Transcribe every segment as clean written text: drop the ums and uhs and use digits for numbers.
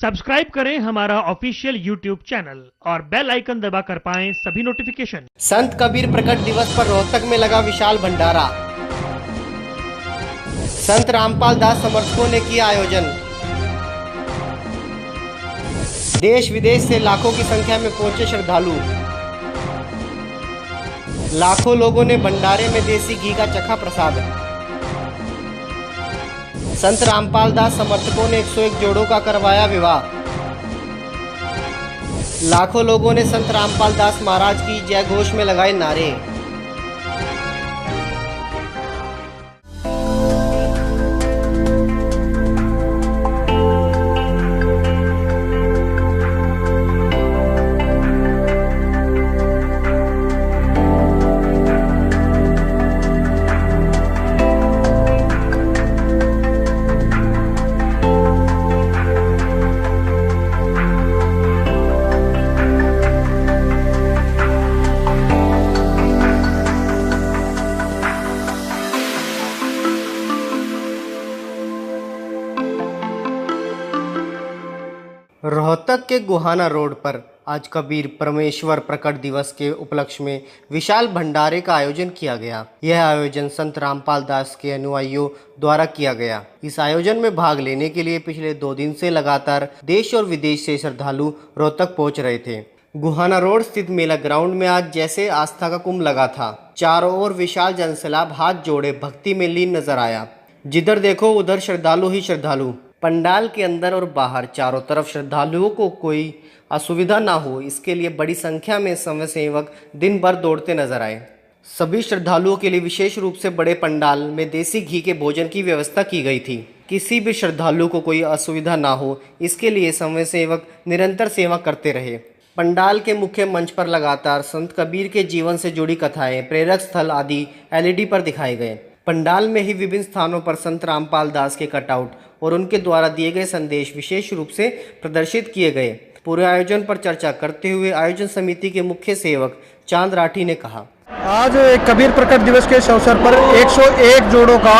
Subscribe करें हमारा official YouTube channel और बेल आइकन दबाकर पाएं सभी नोटिफिकेशन। संत कबीर प्रकट दिवस पर रोहतक में लगा विशाल भंडारा। संत रामपाल दास समर्थकों ने किया आयोजन। देश विदेश से लाखों की संख्या में पहुंचे श्रद्धालु। लाखों लोगों ने भंडारे में देसी घी का चखा प्रसाद। संत रामपाल दास समर्थकों ने 101 जोड़ों का करवाया विवाह। लाखों लोगों ने संत रामपाल दास महाराज की जय घोष में लगाए नारे। रोहतक के गोहाना रोड पर आज कबीर परमेश्वर प्रकट दिवस के उपलक्ष्य में विशाल भंडारे का आयोजन किया गया। यह आयोजन संत रामपाल दास के अनुयायियों द्वारा किया गया। इस आयोजन में भाग लेने के लिए पिछले 2 दिन से लगातार देश और विदेश से श्रद्धालु रोहतक पहुंच रहे थे। गोहाना रोड स्थित मेला ग्राउंड में आज जैसे आस्था का कुंभ लगा था। चारों ओर विशाल जनसैलाब हाथ जोड़े भक्ति में लीन नजर आया। जिधर देखो उधर श्रद्धालु ही श्रद्धालु। पंडाल के अंदर और बाहर चारों तरफ श्रद्धालुओं को कोई असुविधा ना हो, इसके लिए बड़ी संख्या में स्वयंसेवक दिन भर दौड़ते नजर आए। सभी श्रद्धालुओं के लिए विशेष रूप से बड़े पंडाल में देसी घी के भोजन की व्यवस्था की गई थी। किसी भी श्रद्धालु को कोई असुविधा ना हो, इसके लिए स्वयंसेवक निरंतर सेवा करते रहे। पंडाल के मुख्य मंच पर लगातार संत कबीर के जीवन से जुड़ी कथाएं, प्रेरक स्थल आदि LED पर दिखाए गए। पंडाल में ही विभिन्न स्थानों पर संत रामपाल दास के कटआउट और उनके द्वारा दिए गए संदेश विशेष रूप से प्रदर्शित किए गए। पूरे आयोजन पर चर्चा करते हुए आयोजन समिति के मुख्य सेवक चांद राठी ने कहा, आज कबीर प्रकट दिवस के अवसर पर 101 जोड़ों का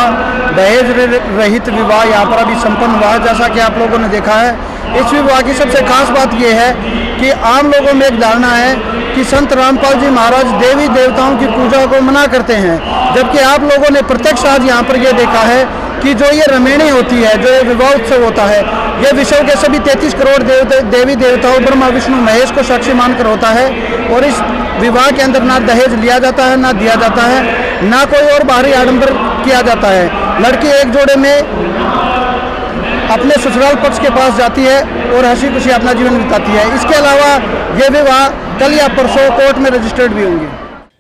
दहेज रहित विवाह यहाँ पर अभी संपन्न हुआ है। जैसा कि आप लोगों ने देखा है, इस विवाह की सबसे खास बात यह है कि आम लोगों में एक धारणा है कि संत रामपाल जी महाराज देवी देवताओं की पूजा को मना करते हैं, जबकि आप लोगों ने प्रत्यक्ष आज यहाँ पर यह देखा है कि जो ये रमेणी होती है, जो ये विवाह उत्सव होता है, ये विश्व के सभी 33 करोड़ देवी देवताओं ब्रह्मा विष्णु महेश को साक्षी मानकर होता है। और इस विवाह के अंदर ना दहेज लिया जाता है, ना दिया जाता है, ना कोई और बाहरी आडंबर किया जाता है। लड़की एक जोड़े में अपने ससुराल पक्ष के पास जाती है और हंसी खुशी अपना जीवन बिताती है। इसके अलावा ये विवाह कल या परसों कोर्ट में रजिस्टर्ड भी होंगे।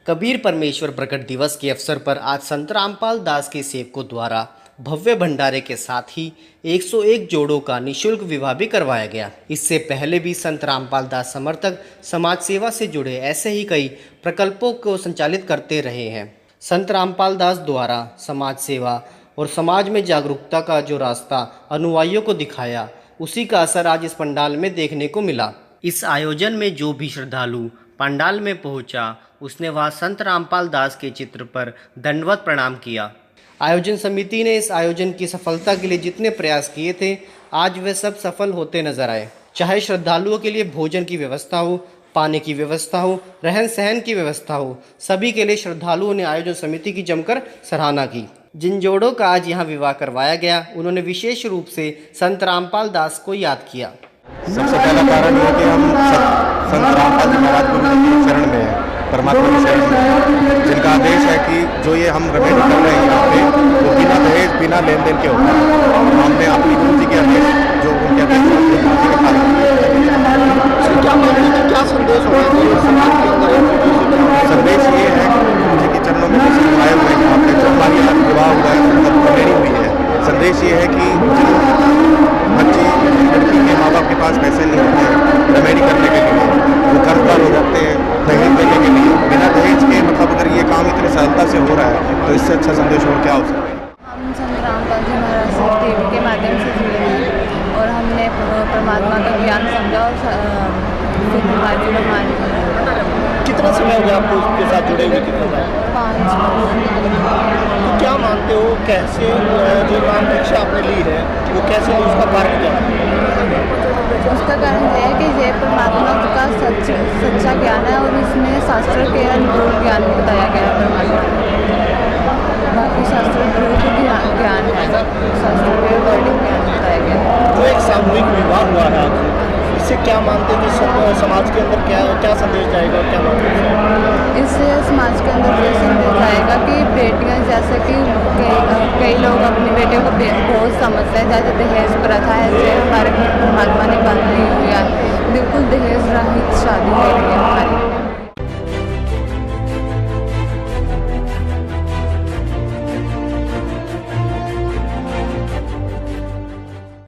कबीर परमेश्वर प्रकट दिवस के अवसर पर आज संत रामपाल दास के सेवकों द्वारा भव्य भंडारे के साथ ही 101 जोड़ों का निःशुल्क विवाह भी करवाया गया। इससे पहले भी संत रामपाल दास समर्थक समाज सेवा से जुड़े ऐसे ही कई प्रकल्पों को संचालित करते रहे हैं। संत रामपाल दास द्वारा समाज सेवा और समाज में जागरूकता का जो रास्ता अनुयायियों को दिखाया, उसी का असर आज इस पंडाल में देखने को मिला। इस आयोजन में जो भी श्रद्धालु पंडाल में पहुंचा, उसने वहां संत रामपाल दास के चित्र पर दंडवत प्रणाम किया। आयोजन समिति ने इस आयोजन की सफलता के लिए जितने प्रयास किए थे, आज वे सब सफल होते नजर आए। चाहे श्रद्धालुओं के लिए भोजन की व्यवस्था हो, पानी की व्यवस्था हो, रहन सहन की व्यवस्था हो, सभी के लिए श्रद्धालुओं ने आयोजन समिति की जमकर सराहना की। जिन जोड़ों का आज यहाँ विवाह करवाया गया, उन्होंने विशेष रूप से संत रामपाल दास को याद किया। सबसे पहला कारण यह कि हम संत रामपाल जी महाराज के शरण में हैं, परमात्मा के शरण में, जिनका आदेश है कि जो ये हम रमेणी कर रहे हैं यहाँ पे, वो बिना दहेज बिना लेन देन के होता है। हमने अपनी गुरु जी के आदेश, जो उनके आदेश गुरु जी के पालन क्या संदेश होगा समाज के अंदर? संदेश ये है कि गुरु जी के चरणों में आए हुए हैं, यहाँ पे जो हमारी आज विवाह हुआ है, मतलब रमेणी हुई है। संदेश ये है कि जिन बच्ची लड़की के माँ बाप के पास पैसे नहीं होते हैं रमेणी करने के लिए, वो कर्जदार हो जाते हैं दहेज देने के लिए, बिना दहेज के, मतलब अगर ये काम इतनी सरलता से हो रहा है तो इससे अच्छा संदेश और क्या हो सकता है। हम संत रामपाल जी महाराज टीवी के माध्यम से जुड़े हैं और हमने परमात्मा का ज्ञान समझा और कितना समय हो गया आपको उसके साथ जुड़े हुए? कितना? 5 तो क्या मानते हो, कैसे जो नाम दीक्षा आपने ली है वो कैसे उसका कारण क्या है? ज्ञान बताया गया परमात्मा ने। बाकी शास्त्र ज्ञान है, शास्त्र के अकॉर्डिंग ज्ञान बताया गया। जो एक सामूहिक विवाह हुआ है आज, इससे क्या मानते हैं कि समाज के अंदर क्या संदेश जाएगा और क्या मानते हैं? इससे समाज के अंदर ये संदेश आएगा कि बेटियां, जैसे कि कई लोग अपनी बेटियों को बोझ समझते हैं, जैसे दहेज प्रथा है, जैसे हमारे परमात्मा ने बंद की हुई है, बिल्कुल दहेज रहित शादी हो रही है हमारी।